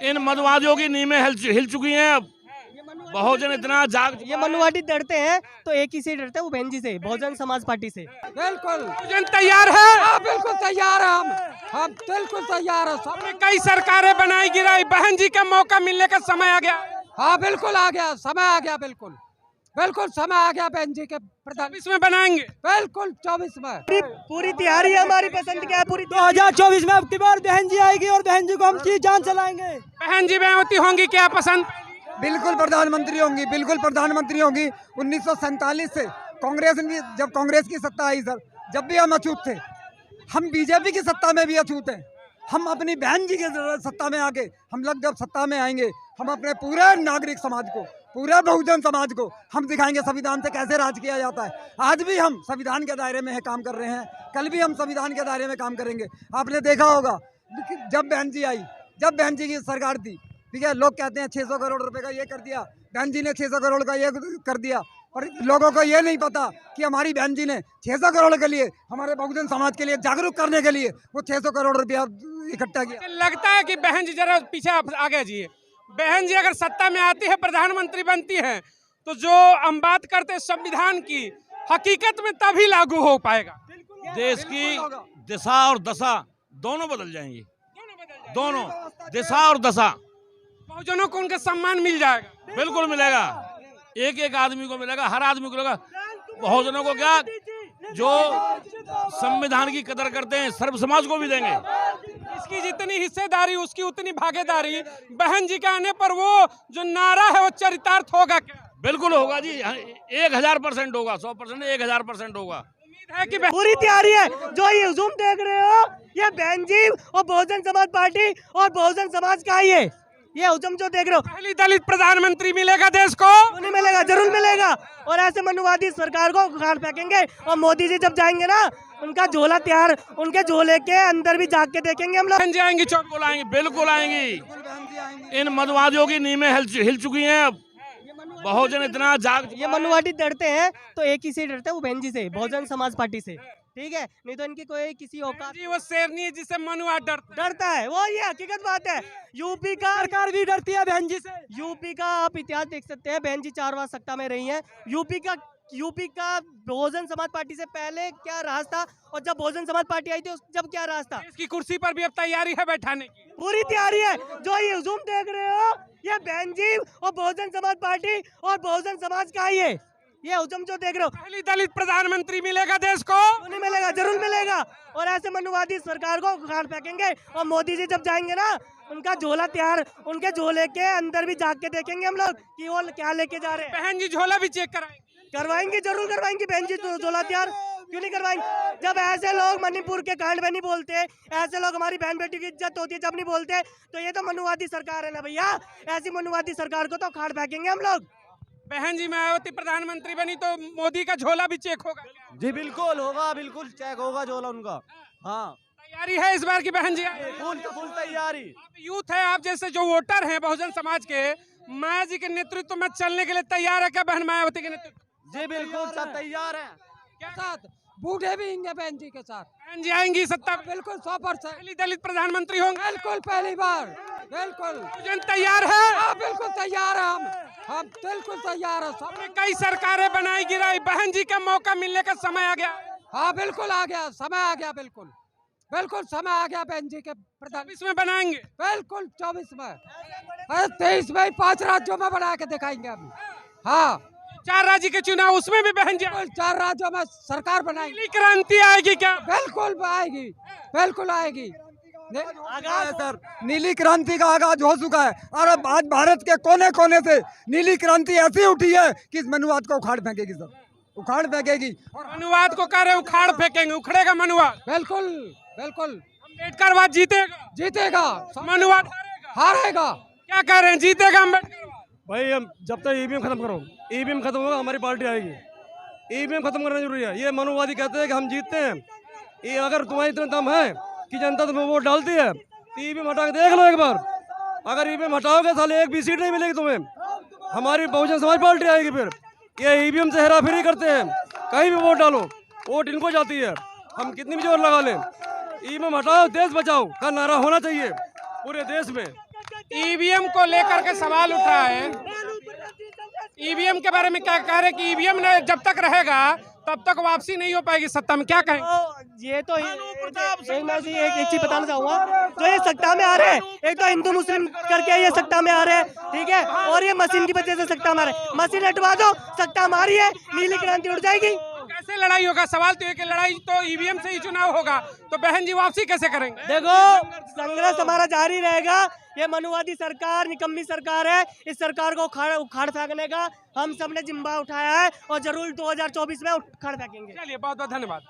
इन मनुवादियों की नींवें हिल चुकी हैं। अब बहुजन इतना जाग, ये मनुवादी डरते हैं तो एक ही से डरते हैं, वो बहन जी से, बहुजन समाज पार्टी से। बिल्कुल बहुजन तैयार है। हाँ, बिल्कुल तैयार है। हम बिल्कुल तैयार है। हमने कई सरकारें बनाई गिराई, बहन जी का मौका मिलने का समय आ गया। हाँ बिल्कुल आ गया, समय आ गया। बिल्कुल बिल्कुल समय आ गया बहन जी के प्रधान। इसमें बनाएंगे बिल्कुल 24 में पूरी तैयारी है हमारी, पसंद क्या है पूरी। 2024 में अब की बार बहन जी आएगी और बहन जी को हम जी जान चलाएंगे। बहन जी मायावती होंगी क्या पसंद? बिल्कुल प्रधानमंत्री होंगी, बिल्कुल प्रधानमंत्री होंगी। 1947 से जब कांग्रेस की सत्ता आई सर, जब भी हम अछूत थे, हम बीजेपी की सत्ता में भी अछूत हैं। हम अपनी बहन जी की सत्ता में आके हम लोग जब सत्ता में आएंगे, हम अपने पूरे नागरिक समाज को, पूरे बहुजन समाज को हम दिखाएंगे संविधान से कैसे राज किया जाता है। आज भी हम संविधान के दायरे में काम कर रहे हैं, कल भी हम संविधान के दायरे में काम करेंगे। आपने देखा होगा जब बहन जी आई, जब बहन जी की सरकार थी, ठीक है, लोग कहते हैं 600 करोड़ रुपए का ये कर दिया, बहन जी ने 600 करोड़ का ये कर दिया। और लोगों को ये नहीं पता कि हमारी बहन जी ने 600 करोड़ के लिए, हमारे बहुजन समाज के लिए जागरूक करने के लिए वो 600 करोड़ रुपया इकट्ठा किया। लगता है कि बहन जी जरा पीछे आगे जी। बहन जी अगर सत्ता में आती है, प्रधानमंत्री बनती है, तो जो हम बात करते हैं संविधान की, हकीकत में तभी लागू हो पाएगा। देश की दिशा और दशा दोनों बदल जाएंगी, दोनों दिशा और दशा। बहुजनों को उनका सम्मान मिल जाएगा। बिल्कुल मिलेगा, एक एक आदमी को मिलेगा, हर आदमी को मिलेगा। बहुजनों को क्या, जो संविधान की कदर करते हैं, सर्व समाज को भी देंगे। इसकी जितनी हिस्सेदारी उसकी उतनी भागीदारी। बहन जी के आने पर वो जो नारा है वो चरितार्थ होगा क्या? बिल्कुल होगा जी, 1000% होगा, 100% 1000% होगा। उम्मीद है कि पूरी तैयारी है। जो ये हुजूम देख रहे हो, ये बहन जी और बहुजन समाज पार्टी और बहुजन समाज का ही है। ये हुजूम जो देख रहे हो, पहली दलित प्रधानमंत्री मिलेगा देश को। नहीं मिलेगा, जरूर मिलेगा। और ऐसे मनुवादी सरकार को उखाड़ फेंकेंगे। और मोदी जी जब जाएंगे ना, उनका झोला तैयार, उनके झोले के अंदर भी जाग के देखेंगे हम लोग। बहन जी आएंगी, बिल्कुल आएंगी, बिल्कुल आएंगी। इन मनुवादियों की नींवें हिल चुकी हैं। अब बहुजन इतना जाग, ये मनुवादी डरते हैं तो एक ही से डरते हैं, वो बहन जी से, बहुजन समाज पार्टी से। ठीक है, नहीं तो इनकी कोई किसी औकात जी वो शेरनी है जिसे मनुआ डरता है। वो ये हकीकत बात है। यूपी का सरकार भी डरती है बहन जी से। यूपी का आप इतिहास देख सकते हैं, बहन जी 4 बार सत्ता में रही हैं। यूपी का बहुजन समाज पार्टी से पहले क्या राज था, और जब बहुजन समाज पार्टी आई थी जब क्या राज था। इसकी कुर्सी पर भी अब तैयारी है बैठाने की। पूरी तैयारी है। जो ये हुजूम देख रहे हो, ये बहन जी और बहुजन समाज पार्टी और बहुजन समाज का ही है। ये हुजूम जो देख रहे हो, पहली दलित प्रधानमंत्री मिलेगा देश को। नहीं मिलेगा, जरूर मिलेगा। और ऐसे मनुवादी सरकार को उखाड़ फेंकेंगे। और मोदी जी जब जाएंगे ना, उनका झोला तैयार, उनके झोले के अंदर भी जाग के देखेंगे हम लोग कि वो क्या लेके जा रहे हैं। बहन जी झोला भी चेक करवाएंगे, जरूर करवाएंगे। बहन जी तो झोला तैयार क्यों नहीं करवाएंगे? जब ऐसे लोग मणिपुर के कांड में नहीं बोलते, ऐसे लोग हमारी बहन बेटी की इज्जत होती है जब नहीं बोलते, तो ये तो मनुवादी सरकार है ना भैया। ऐसी मनुवादी सरकार को तो उखाड़ फेंकेंगे हम लोग। बहन जी मायावती प्रधानमंत्री बनी तो मोदी का झोला भी चेक होगा। जी बिल्कुल होगा, बिल्कुल चेक होगा झोला उनका। हाँ, तैयारी है इस बार की बहन जी? फुल तैयारी। आप यूथ है, आप जैसे जो वोटर हैं बहुजन समाज के, माया जी के नेतृत्व में चलने के लिए तैयार है क्या बहन मायावती के नेतृत्व? जी बिल्कुल सब तैयार है। क्या साथ बूढ़े भी होंगे बहन जी के साथ। बहन जी आएंगी सत्ता में? बिल्कुल 100%। पहली दलित प्रधानमंत्री होंगे? बिल्कुल पहली बार। बिल्कुल बहुजन तैयार है। हाँ, बिल्कुल तैयार है। हम बिल्कुल तैयार है। हमने कई सरकारें बनाई गिराई, बहन जी का मौका मिलने का समय आ गया। हाँ बिल्कुल आ गया, समय आ गया। बिल्कुल बिल्कुल समय आ गया बहन जी के प्रधान। इसमें बनाएंगे बिल्कुल 24 में, 23 में 5 राज्यों में बना के दिखाएंगे अभी। हाँ, 4 राज्य के चुनाव, उसमें भी बहन जी। 4 राज्यों में सरकार बनाएंगे। नीली क्रांति आएगी क्या? बिल्कुल आएगी, बिल्कुल आएगी। सर, नीली क्रांति का आगाज हो चुका है। और अब आज भारत के कोने कोने से नीली क्रांति ऐसी उठी है कि इस मनुवाद को उखाड़ फेंकेगी सर, उखाड़ फेंकेगी। मनुवाद को कह रहे उखाड़ फेंकेंगे, उखड़ेगा मनुवाद। बिल्कुल बिल्कुल अम्बेडकरवाद जीतेगा। जीतेगा, मनुवाद हारेगा। क्या कह रहे हैं, जीतेगा अम्बेडकर? भाई हम जब तक ईवीएम खत्म करो, ईवीएम खत्म होगा हमारी पार्टी आएगी। ईवीएम खत्म करना जरूरी है। ये मनुवादी कहते हैं कि हम जीतते हैं। ये अगर तुम्हारी इतना दम है कि जनता तुम्हें वोट डालती है, तो ईवीएम हटा के देख लो एक बार। अगर ईवीएम हटाओगे साले एक भी सीट नहीं मिलेगी तुम्हें। हमारी बहुजन समाज पार्टी आएगी। फिर ये ईवीएम से हेराफेरी करते हैं, कहीं भी वोट डालो, वोट इनको जाती है। हम कितनी भी जोर लगा लें, ईवीएम हटाओ देश बचाओ का नारा होना चाहिए पूरे देश में। ईवीएम को लेकर के सवाल उठा है। ईवीएम के बारे में क्या कह रहे कि ईवीएम ने जब तक रहेगा तब तक वापसी नहीं हो पाएगी सत्ता में, क्या कहें? ये तो मैं एक चीज बताना चाहूंगा, जो ये सत्ता में आ रहे हैं, एक तो हिंदू मुस्लिम करके ये सत्ता में आ रहे हैं, ठीक है, और ये मशीन की वजह से सत्ता में आ रहे हैं। मशीन हटवा दो, सत्ता हमारी है, नीली क्रांति उड़ जाएगी। कैसे लड़ाई होगा? सवाल तो ये कि लड़ाई तो ईवीएम से ही चुनाव होगा, तो बहन जी वापसी कैसे करेंगे? देखो, संघर्ष हमारा जारी रहेगा। ये मनुवादी सरकार निकम्मी सरकार है, इस सरकार को उखाड़ फेंकने का हम सब ने जिम्मा उठाया है और जरूर 2024 में उखाड़ फेंकेंगे। चलिए, बहुत बहुत धन्यवाद।